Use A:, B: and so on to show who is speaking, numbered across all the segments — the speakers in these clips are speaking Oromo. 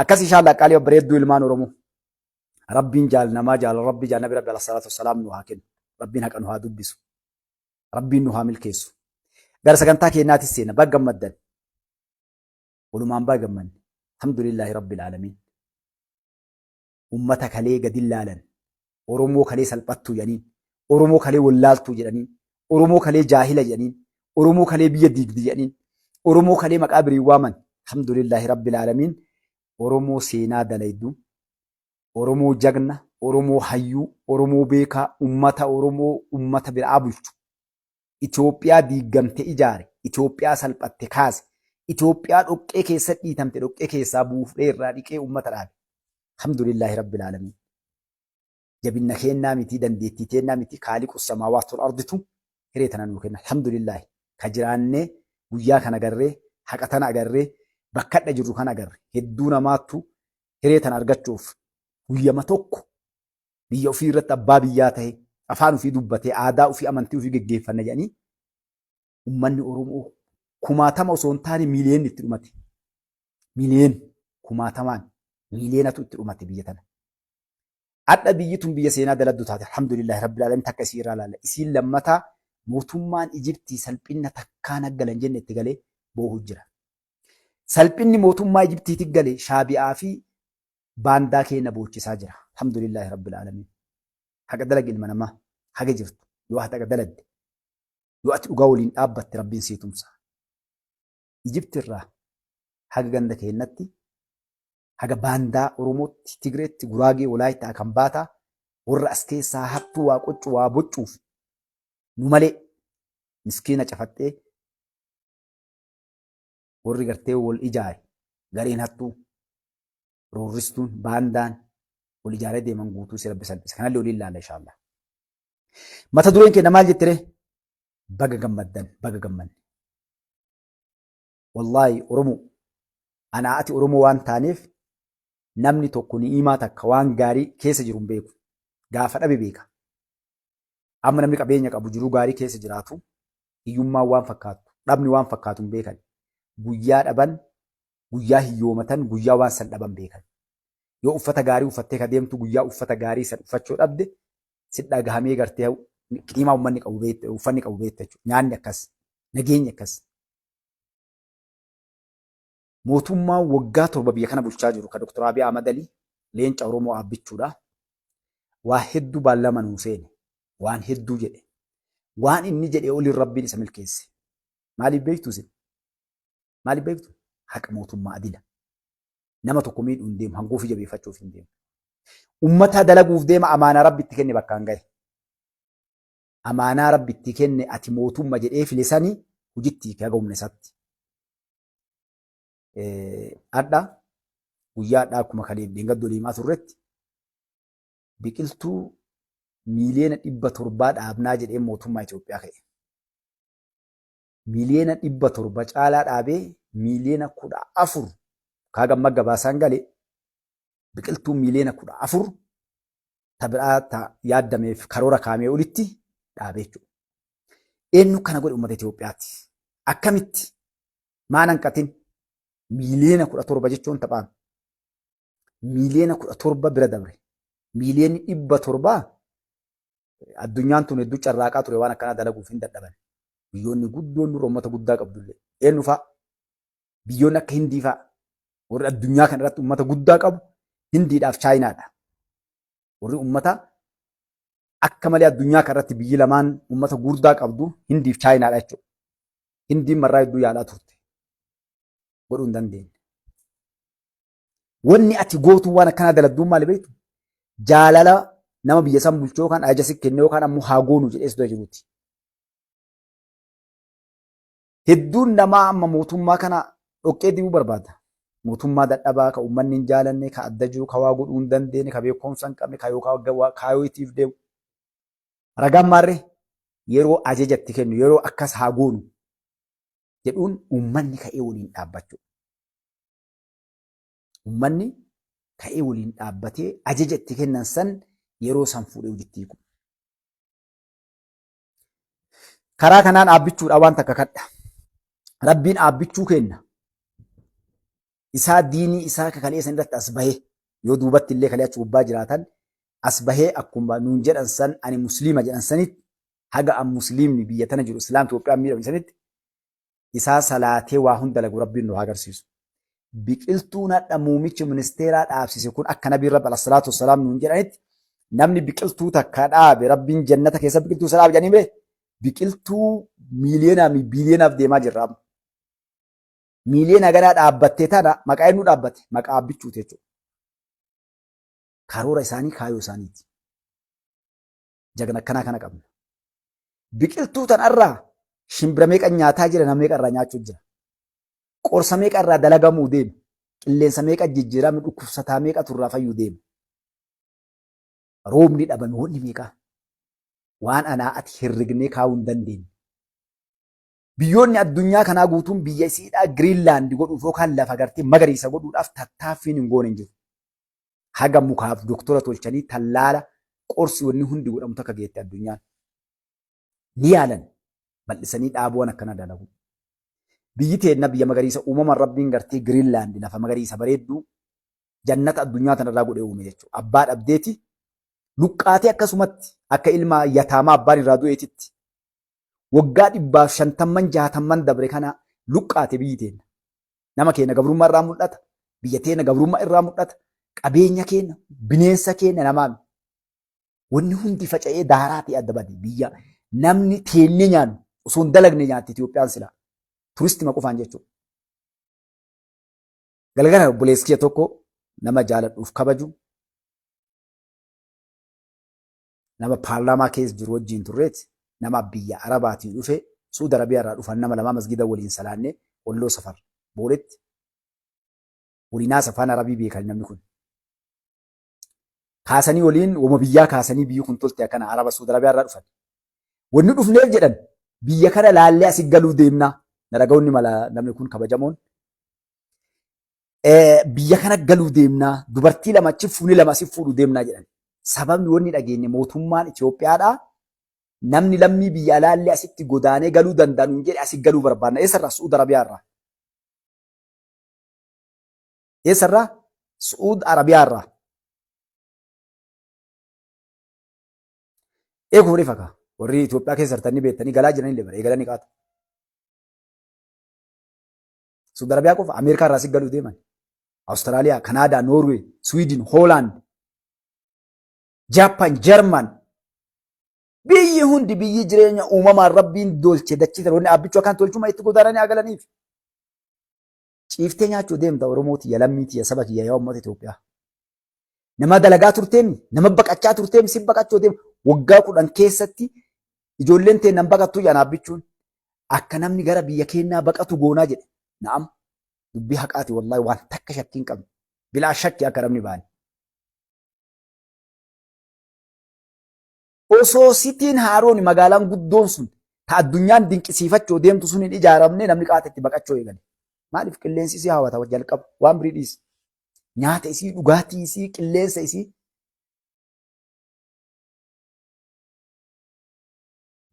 A: akkas inshallah qaalii bareedduu ilmaan Oromoo rabbiin namaa jaal rabbi nabi rabbi alayhi salaatu wassalaam nu haa kennu rabbiin haqa nu haa dubbisu rabbiin nu haa milkeessu gara sagantaa keenyaatis seena baga gammaddan walumaan baga gammanne alhamdulillahi rabbil aalamiin ummata kalee gadi laalan Oromoo kalee salphattuu jedhaniin Oromoo kalee wallaaltuu jedhaniin Oromoo kalee jaahila jedhaniin Oromoo kalee biyya diigdi jedhaniin Oromoo kalee maqaa birii waaman alhamdulillahi rabbil aalamiin Oromoo seenaa dalaydu Oromoo jagna Oromoo hayyuu Oromoo beekaa ummata Oromoo ummata biraa bulchu Itoophiyaa diigamte ijaare Itoophiyaa salphatte kaase Itoophiyaa dhoqqee keessa dhiitamte dhoqqee keessaa buufee irraa dhiqee ummata dhaabe alhamdulillahi rabbil aalamiin jabinna kennaa miti dandeettii kennaa miti kaaliqus samaawaati wal arditu hiree tana nuu kenna alhamdulillahi ka jiraannee guyyaa kana agarree haqa tana agarree bakka adda jirru kana agarre hedduu namaattu hiree tana argachuuf guyyama tokko biyya ofii irratti abbaa biyyaa ta'e afaan ofii dubbatee aadaa ofii amantii ofii geggeeffanna jedhanii ummanni Oromoo kumaatama osoo hin taane miiliyoonni itti dhumate miiliyoon kumaatamaan miiliyeenatu itti dhumate biyya tana. Adda biyyi tun biyya seenaa daladdu taate alhamdulillahi rabbil aalamiin takka isii irraa laalla isiin lammataa mootummaan Ijiptii salphina takkaan aggalan jenne itti galee boohu jira. Salphinni mootummaa Ijiptiitti galee Shaabi'aa fi baandaa keenya boochisaa jira. Alhamdulillahi rabbil aalamiin. Haqa dalagi ilma namaa haga jirtu yoo haqa daladde yoo ati dhugaa waliin dhaabbatte rabbiin sii tumsa. Ijipti irraa haga ganda keenyatti haga baandaa Oromootti Tigreetti Guraagee Walaayittaa kan baataa warra as keessaa hattuu waa qoccuu waa boccuuf nu malee miskiina cafattee warri gartee wal ijaare gareen hattuu roorristuun baandaan wal ijaaree deeman guutuu si rabbi salphisa kanallee waliin ilaalla inshaallah. Mata dureen keenya maal jettire baga gammaddan baga gammanne. Wallaahi Oromoo anaa ati Oromoo waan taaneef namni tokko ni'imaa takka waan gaarii keessa jiru hin beeku gaafa dhabe beeka. Amma namni qabeenya qabu jiruu gaarii keessa jiraatu hiyyummaan waan fakkaatu dhabni waan fakkaatu hin beekan. Guyyaa dhaban guyyaa hiyyoomatan guyyaa waan san dhaban beekan. Yoo uffata gaarii uffattee ka deemtu guyyaa uffata gaarii san uffachuu dhabde si dhagahamee gartee qiimaa uummanni qabu beekte uffanni qabu beekte jechuudha. Nyaanni akkas nageenyi akkas. Mootummaan waggaa 7 biyya kana bulchaa jiru ka Dr. Abiy Ahmad Ali leenca Oromoo aabbichuudha. Waa hedduu baallama nuu seene waan hedduu jedhe waan inni jedhe oliin rabbiin isa milkeesse. Maaliif beektu isin? Maaliif beektu? Haqa mootummaa adila. Nama tokko miidhuu hin deemu hanguu fi jabeeffachuuf hin deemu. Ummata dalaguuf deema amaanaa rabbi itti kenne bakkaan gahe. Amaanaa rabbi itti kenne ati mootummaa jedhee filesanii hojiitti kaga humna isaatti. Adda guyyaa addaa akkuma kaleef deengadoo deemaa turretti biqiltuu miiliyoona 700 dhaabnaa jedhee mootummaa Itoophiyaa ka'e. Miiliyoona 700 caalaa dhaabee miiliyoona 14 kaagamma gabaasaan galee biqiltuu miiliyoona 14 tabiraa yaadameef karoora kaamee olitti dhaabee jechuudha. Eenyu kana godhe uummata Itoophiyaati. Akkamitti maan hanqatin miiliyoona 17 jechuun taphaan miiliyoona 17 bira dabre miiliyoonni 700 addunyaan tun hedduu carraaqaa ture waan akkanaa dalaguuf hin dadhaban. Biyyoonni guddoon dura uummata guddaa qabdullee eenyu fa'a biyyoonni akka Hindii fa'a warri addunyaa kana irratti uummata guddaa qabu Hindiidhaaf Chaayinaadha. Warri uummata akka malee addunyaa kana irratti biyyi lamaan uummata guddaa qabdu Hindiif Chaayinaadha jechuudha. Hindiin marraa hedduu yaalaa turte. Godhuu hin dandeenye. Wanni ati gootuu waan akkanaa dalagduun maali beektu? Jaalala nama biyya san bulchuu yookaan ajaja si kenne yookaan ammoo haa goonu jedhee si jiruuti. Hedduun namaa amma mootummaa kana dhoqqee dibuu barbaada. Mootummaa dadhabaa ka uummanni hin jaalanne ka adda jiru ka waa godhuu hin dandeenye ka beekumsa hin qabne ka yookaan kaayootiif deemu. Ragaan maarree yeroo ajajatti kennu yeroo akkas haa goonu jedhuun uummanni ka'ee waliin dhaabbachuu. Uummanni ka'ee waliin dhaabbatee ajaja itti kennan san yeroo san fuudhee hojiitti hiiku. Karaa kanaan dhaabbichuudha waan takka kadha. Rabbiin dhaabbichuu kenna. isaa diinii isaa kakalee san irratti as bahee yoo duubatti illee kalee achi gubbaa jiraatan as bahee akkuma nuun jedhan san ani musliima jedhan sanitti haga an musliimni biyya tana jiru islaam Itoophiyaan miidhamu sanitti isaa salaatee waa hunda lagu rabbiin nu agarsiisu. Biqiltuun hadha muumichi ministeeraa dhaabsise kun akka nabii rabbi alayhi salaatu wassalaam nuun jedhanitti namni biqiltuu takka dhaabe rabbiin jannata keessa biqiltuu isa dhaabe jedhanii bee biqiltuu miiliyoonaa fi biiliyoonaaf deemaa jirra. Miiliyoona ganaa dhaabbattee tana maqaa eenyu dhaabbate maqaa abbichuuti jechuudha. Karoora isaanii kaayoo isaaniiti. Jagna akkanaa kana qabna. Biqiltuu tanarraa shimbira meeqa nyaataa jira nama meeqa irraa nyaachuu jira. Qorsa meeqa irraa dalagamuu deema. Qilleensa meeqa jijjiirame dhukkubsataa meeqa turraa fayyuu deema. Roobni dhabame wanni meeqa waan anaa ati herregnee kaa'uu hin dandeenye. Biyyoonni addunyaa kanaa guutuun biyya isiidhaa Giriinlaand godhuuf yookaan lafa gartee magariisa godhuudhaaf tattaaffiin hin goone hin jiru. Haga mukaaf doktora tolchanii tallaala qorsi wanni hundi godhamu takka geette addunyaan. Ni yaalan bal'isanii dhaabuun akkana dalagu. Biyyi teenna biyya magariisa uumamaan rabbiin gartee Giriinlaand lafa magariisa bareedduu jannata addunyaa tanarraa godhee uume jechuudha. Abbaa dhabdeeti luqqaatee akkasumatti akka ilma yataamaa abbaan irraa du'eetitti waggaa 150 dabre kana luqqaate biyyi teenna. Nama keenya gabrummaa irraa mul'ata. Biyya teenna gabrummaa irraa mul'ata. Qabeenya keenya, bineensa keenya namaan wanni hundi faca'ee daaraa ta'e adda bade biyya namni teennee nyaannu osoo hin dalagne nyaatti Itoophiyaan silaa turistima qofaan jechuudha. Galgala obboleessi tokko nama jaaladhuuf kabaju nama paarlaamaa keessa jiru wajjin turreeti nama biyya Arabaatii dhufe Suudi Arabiyaa irraa dhufan nama lama masgida waliin salaannee Walloo Safar booletti waliinaa safaan Arabii beekan namni kun. Kaasanii waliin wama biyyaa kaasanii biyyi kun tolte akkana Araba Suudi Arabiyaa irraa dhufan. Wanni dhufneef jedhan biyya kana laallee asii galuu deemnaa. Naragaawwanni mala namni kun kabajamoon. Biyya kana galuu deemnaa dubartii lama achi fuunii lama asii fuudhuu deemnaa jedhan. Sababni wanni dhageenye mootummaan Itoophiyaadhaa namni lammii biyya alaallee asitti godaanee galuu danda'an jedhe asii galuu barbaadna. Eessarraa Suudi Arabiyaa irraa. Eessarraa Suudi Arabiyaa irraa. Eeguu horii fakkaa warri Itoophiyaa keessa jirtanii beektanii galaa jiran illee bara eegalanii qaatu. Suudi Arabiyaa qofa Ameerikaa irraa asii galuu deeman. Awustiraaliyaa, Kanaadaa, Noorwee, Swiidin, Hoolaand, Jaappaan, Jarman biyyi hundi biyyi jireenya uumamaan rabbiin dolche dachee wanni abbichuu akkaan tolchuma itti godaananii agalaniif. Ciiftee nyaachuu deemta Oromooti yaa lammiiti yaa saba kiyya yaa uummata Itoophiyaa. Nama dalagaa turteemi, nama baqachaa turteemi, si baqachuu deemu waggaa 10 keessatti ijoolleen tee nan baqattuu yaa abbichuun akka namni gara biyya keenyaa baqatu goonaa jedhe. Na'am dubbii haqaati wallahi waan takka shakkii hin qabne bilaa shakkii akka namni baane. Osoo sitiin haaroon magaalaan guddoon sun ta addunyaan dinqisiifachuu deemtu sun hin ijaaramne namni qaatetti baqachuu eegale. Maaliif qilleensi isii hawwata jalqaba waan birii dhiisi. Nyaata isii, dhugaatii isii, qilleensa isii.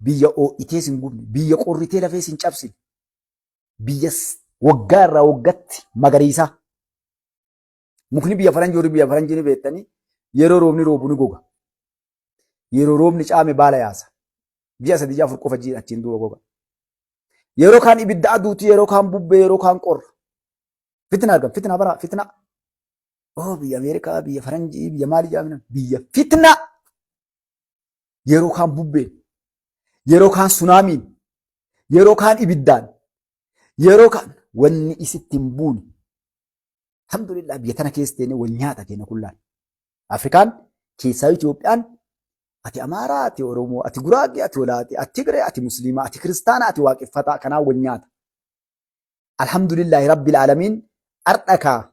A: Biyya oo'itees hin gubne, biyya qorritee lafees hin cabsine. Biyya waggaa irraa waggaatti magariisa. Mukni biyya faranjii horii biyya faranjii ni beektanii yeroo roobni roobu ni goga. Yeroo roobni caame baala yaasa. Ji'a 3-4 qofa jiidha achiin duuba goga. Yeroo kaan ibidda aduuti, yeroo kaan bubbee, yeroo kaan qorra. Fitna argama, fitna bara, fitna. Oh biyya Ameerikaa, biyya faranjii, biyya maalii jaamina? Biyya fitna. Yeroo kaan bubbeen, yeroo kaan sunaamiin, yeroo kaan ibiddaan, yeroo kaan wanni isitti hin buune. Alhamdulillah biyya tana keessa teenee wal nyaata keenya kullaan. Afrikaan keessaa Itoophiyaan ati Amaaraa, ati Oromoo, ati Guraagee, ati Walaatee, ati Tigree, ati Musliimaa, ati Kiristaanaa, ati Waaqeffataa kanaa wal nyaata. Alhamdulillahi Rabbil Aalamiin ardhakaa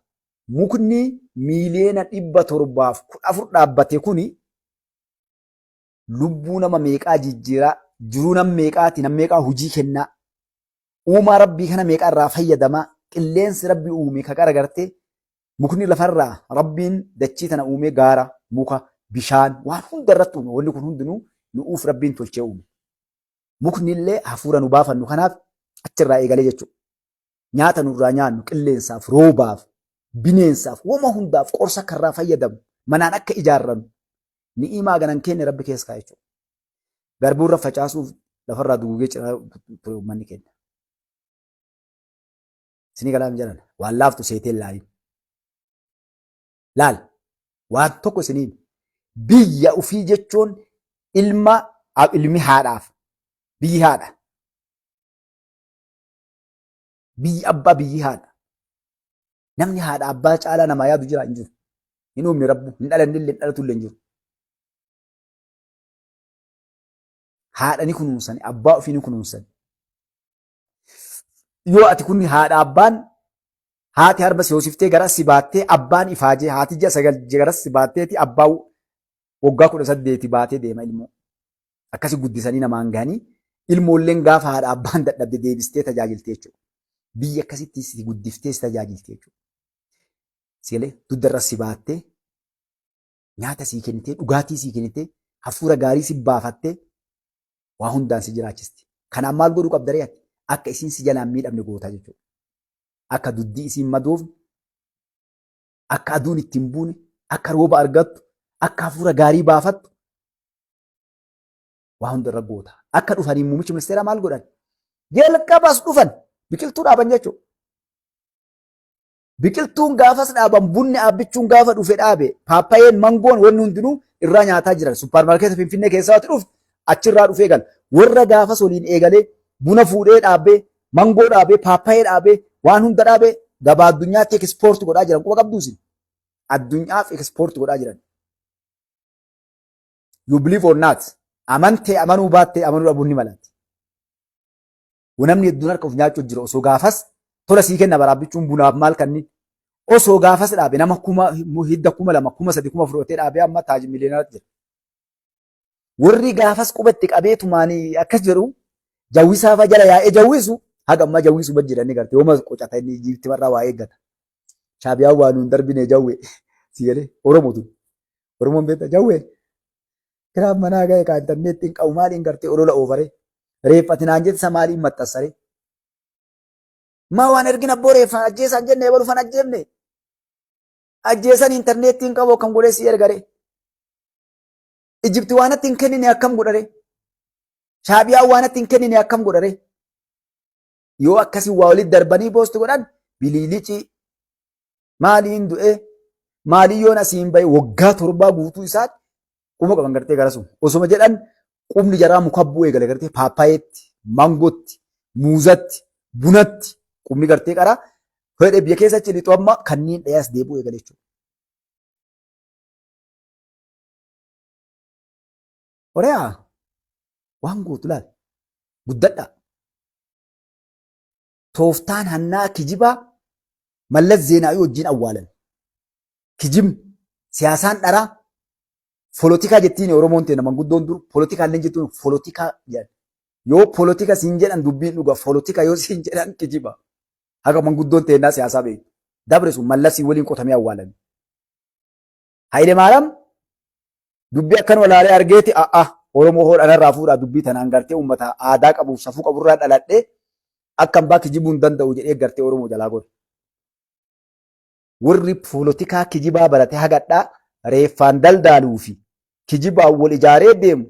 A: mukni miiliyoona 714 dhaabbate kuni lubbuu nama meeqaa jijjiiraa, jiruu nama meeqaati, nama meeqaa hojii kennaa, uumaa rabbii kana meeqaa irraa fayyadamaa, qilleensi rabbii uume ka garagartee mukni lafarraa rabbiin dachii tana uume gaara, muka, bishaan waan hunda irratti uume. Wanni kun hundinuu nu'uuf rabbiin tolchee uume. Mukni illee hafuura nu baafannu kanaaf achirraa eegalee jechuudha. Nyaata nurraa nyaannu qilleensaaf, roobaaf, bineensaaf wama hundaaf qorsa karraa fayyadamu manaan akka ijaarranu ni'imaa ganan keenya rabbi keessa kaa'e jechuudha. Garbuurra facaasuuf lafarraa duugee ciraa ture uummanni keenya. Isinii galaam jedhan waan laaftu seetee laaliin. Laal waan tokko isiniin biyya ofii jechuun ilmi haadhaaf biyyi haadha. Biyyi abbaa biyyi haadha. Namni haadha abbaa caalaa namaa yaadu jira hin jiru. Hin uumne rabbu hin dhalanne illee hin dhalatu illee hin jiru. Haadha ni kunuunsani abbaa ofii ni kunuunsani. Yoo ati kun haadha abbaan haati harma si hoosiftee garas si baattee abbaan ifaajee haati ji'a 9 garas si baatteeti abbaa waggaa 18 baatee deema ilmoo. Akkasi guddisanii namaan gahanii ilmoolleen gaafa haadha abbaan dadhabde deebistee tajaajiltee jechuudha. Biyya akkasitti si guddiftee si tajaajiltee jechuudha. Sigalee duddarra si baattee nyaata sii kennitee dhugaatii sii kennitee hafuura gaarii si baafattee waa hundaan si jiraachisti. Kanaan maal godhuu qabda re'aati? Akka isiin si jalaan miidhamne gootaa jechuudha. Akka duddii isiin madoofne, akka aduun ittiin buune, akka rooba argattu, akka hafuura gaarii baafattu waa hundarra goota. Akka dhufanii muummichi ministeeraa maal godhan? Jalqabas dhufan biqiltuu dhaaban jechuudha. Biqiltuun gaafas dhaaban bunni dhaabbichuun gaafa dhufe dhaabe paappayeen mangoon wanni hundinuu irraa nyaataa jiran supparmaarkeetii Finfinnee keessatti dhufte achirraa dhufee gal warra gaafas waliin eegalee buna fuudhee dhaabee mangoo dhaabee paappayee dhaabee waan hunda dhaabee gabaa addunyaatti ekspoortii godhaa jiran quba qabduusin addunyaaf ekspoortii godhaa jiran. You believe or not amantee amanuu baattee amanuu dhabuun ni malaati. Namni hedduun harka of nyaachuuf jira osoo gaafas tola sii kenna baraabbichuun bunaaf maal kanni osoo gaafas dhaabe nama hidda 2,000 3,000 fudhatee dhaabee amma taaji miiliyoonatti jira. Warri gaafas qubatti qabeetumaanii akkas jedhu jawwisaafa jala yaa'ee jawwisu haga ammaa jawwisu bajjidanii garte yooma qocata inni jiifti marraa waa eeggata. Shaabiyaan waa nuun darbine jawwe si galee Oromotu Oromoon beekta jawwe kiraaf manaa ga'e kaa intarneettiin qabu maaliin gartee olola oofare reeffatinaan jettisa maaliin maxxansare. Maa waan ergin abboo reeffan ajjeesan jenne ebalufan ajjeefne ajjeesan intarneettiin qabu kan godhee si ergare. Ijibti waan atti hin kennine akkam godhare. Shaabiyaan waan atti hin kennine akkam godhare. Yoo akkasii waa walitti darbanii boosti godhan biliilici maaliin du'e maalii yoon asiin bahe waggaa 7 guutuu isaatti quma qaban gartee garasu osoma jedhan qubni jaraa muka bu'ee gale gartee paappayeetti mangootti muuzatti bunatti qubni gartee qara fedhe biyya keessatti lixu amma kanneen dhayaas deebi'u eegale jechuudha. Horeeyaa waan gootu laal guddadha. Tooftaan hannaa kijibaa Mallas Zeenaawii wajjin awwaalan. Kijib siyaasaan dharaa polotikaa jettiin Oromoon ta'e nama guddoon dur polotikaa illee jettuun polotikaa jedhan. Yoo polotika siin jedhan dubbiin dhuga polotika yoo siin jedhan kijiba. Haga manguddoon ta'e siyaasaa beeku. Dabre sun Mallasii waliin qotamee awwaalan. Haayile Maariyaam dubbii akkan walaalee argeeti Oromoo hodhanarraa fuudhaa dubbii tanaan gartee uummata aadaa qabu safuu qaburraa dhaladhee akkam baa kijibuu hin danda'u jedhee gartee Oromoo jalaa godhe. Warri polotikaa kijibaa barate hagadhaa reeffaan daldaaluu fi kijibaan wal ijaaree deemu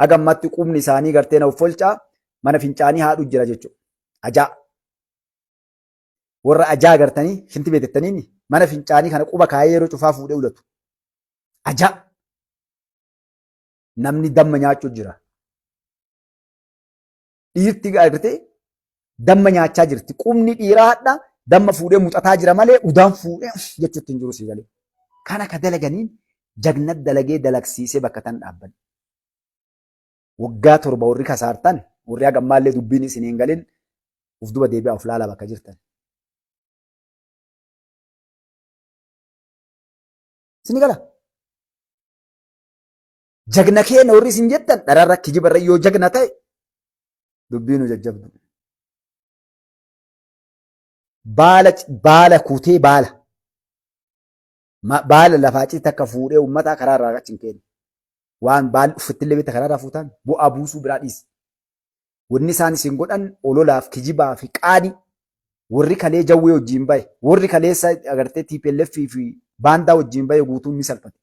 A: hagammatti qubni isaanii gartee na uffolchaa mana fincaanii haadhu jira jechuudha. Ajaa. Warra ajaa gartanii shinti beetettaniini mana fincaanii kana quba kaayee yeroo cufaa fuudhee ulatu. Ajaa. Namni damma nyaachuu jira. Dhiirti gartee damma nyaachaa jirti. Qubni dhiiraa hadhaa damma fuudhee muxataa jira malee udaan fuudhee jechuutti hin jiru si galee. Kana ka dalaganiin jagnat dalagee dalagsiisee bakka tan dhaabban. Waggaa 7 warri kasaartan warri hagammaallee dubbiin isin hin galin uf duba deebi'aa of laalaa bakka jirtan. Isin gala. Jagna keenya warri isin jettan dhararra kijibarra yoo jagna ta'e dubbiin nu jajjabdu. Baala kutee baala lafaa citti akka fuudhee uummataa karaa irraa achi hin kennu. Waan baalli uffattillee beekta karaa irraa fuutaan bu'aa buusuu biraa dhiisi. Wanni isaan isin godhan ololaaf kijibaa fi qaanii warri kalee jawwee wajjin bahe, warri kaleessa agartee TPLF fi baandaa wajjin bahe guutuun ni salphate.